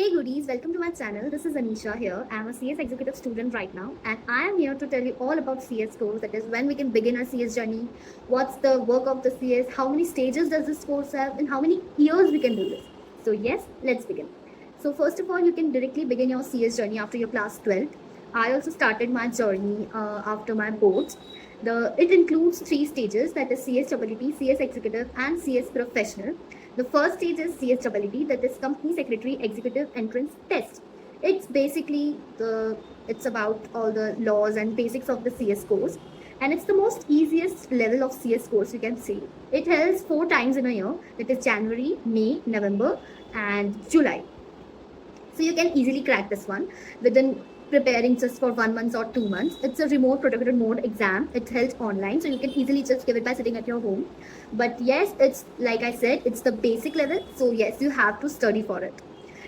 Hey goodies, welcome to my channel. This is Anisha here. I'm a CS executive student right now, and I am here to tell you all about CS course. That is when we can begin our CS journey, what's the work of the CS, how many stages does this course have, and how many years we can do this. So yes, let's begin. So first of all, you can directly begin your CS journey after your class 12th. I also started my journey after my boards. It includes three stages, that is CS Stability, CS Executive, and CS Professional. The first stage is CSEE, that is Company Secretary Executive Entrance Test. It's basically it's about all the laws and basics of the CS course, and it's the most easiest level of CS course you can see. It holds 4 times in a year, that is January, May, November, and July. So you can easily crack this one within preparing just for 1 month or 2 months. It's a remote protected mode exam. It's held online, so you can easily just give it by sitting at your home. But yes, it's like I said, it's the basic level. So yes, you have to study for it.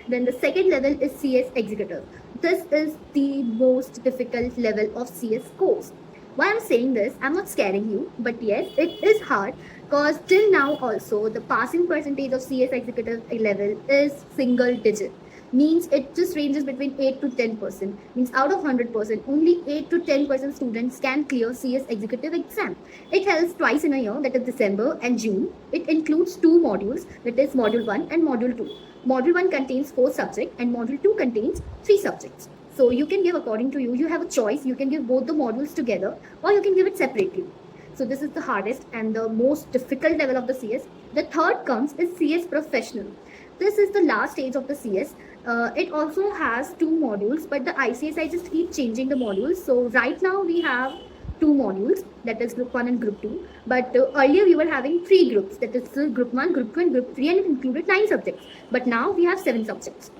Then the second level is CS Executive. This is the most difficult level of CS course. Why I'm saying this, I'm not scaring you, but yes, it is hard because till now also the passing percentage of CS Executive level is single digit, means it just ranges between 8 to 10%. Means out of 100%, only 8 to 10% students can clear CS executive exam. It holds twice in a year, that is December and June. It includes 2 modules, that is module 1 and module 2. Module 1 contains 4 subjects and module 2 contains 3 subjects. So you can give according to you. You have a choice. You can give both the modules together or you can give it separately. So this is the hardest and the most difficult level of the CS. The third comes is CS Professional. This is the last stage of the CS. It also has 2 modules, but the ICSI just keep changing the modules. So right now we have 2 modules, that is group 1 and group 2. But earlier we were having 3 groups, that is group 1, group 2 and group 3, and it included 9 subjects. But now we have 7 subjects.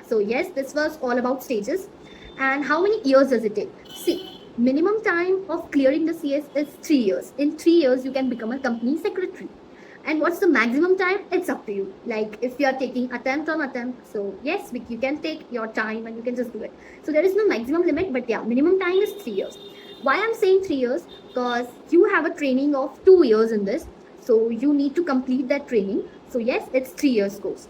So yes, this was all about stages. And how many years does it take? See, minimum time of clearing the CS is 3 years. In 3 years, you can become a company secretary. And what's the maximum time? It's up to you. Like if you are taking attempt on attempt, so yes, you can take your time and you can just do it. So there is no maximum limit, but yeah, minimum time is 3 years. Why I'm saying 3 years? Because you have a training of 2 years in this. So you need to complete that training. So yes, it's 3 years course.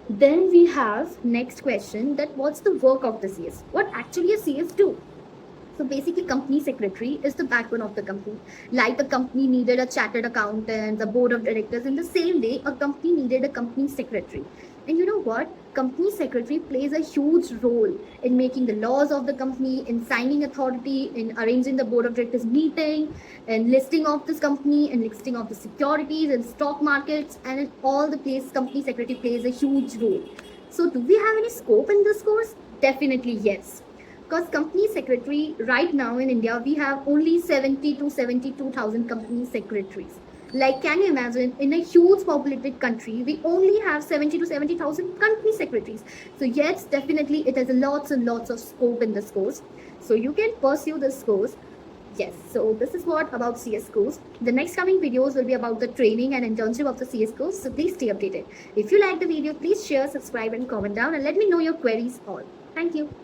Then we have next question, that what's the work of the CS? What actually a CS do? So basically, company secretary is the backbone of the company. Like the company needed a chartered accountant, the board of directors, in the same way, a company needed a company secretary. And you know what? Company secretary plays a huge role in making the laws of the company, in signing authority, in arranging the board of directors meeting, and listing of this company, and listing of the securities and stock markets, and in all the places, company secretary plays a huge role. So do we have any scope in this course? Definitely yes. Because company secretary right now in India, we have only 70 to 72,000 company secretaries. Like, can you imagine, in a huge populated country, we only have 70 to 70,000 company secretaries. So yes, definitely it has lots and lots of scope in this course. So you can pursue this course. Yes, so this is what about CS course. The next coming videos will be about the training and internship of the CS course. So please stay updated. If you like the video, please share, subscribe and comment down and let me know your queries all. Thank you.